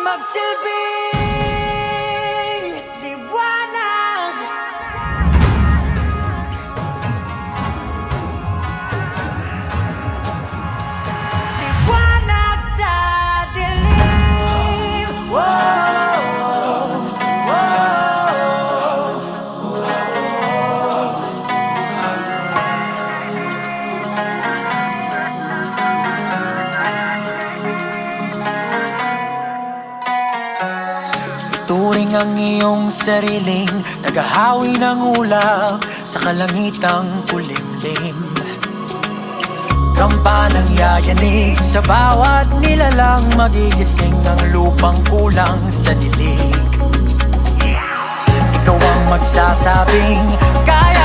magsilbing liwanag. Liwanag sa dilim. Whoa, turing ang iyong sariling naghahawi ng ulap sa kalangitang kulimlim. Kampanang yayanig sa bawat nilalang, magigising ang lupang kulang sa dilig. Ikaw ang magsasabing kaya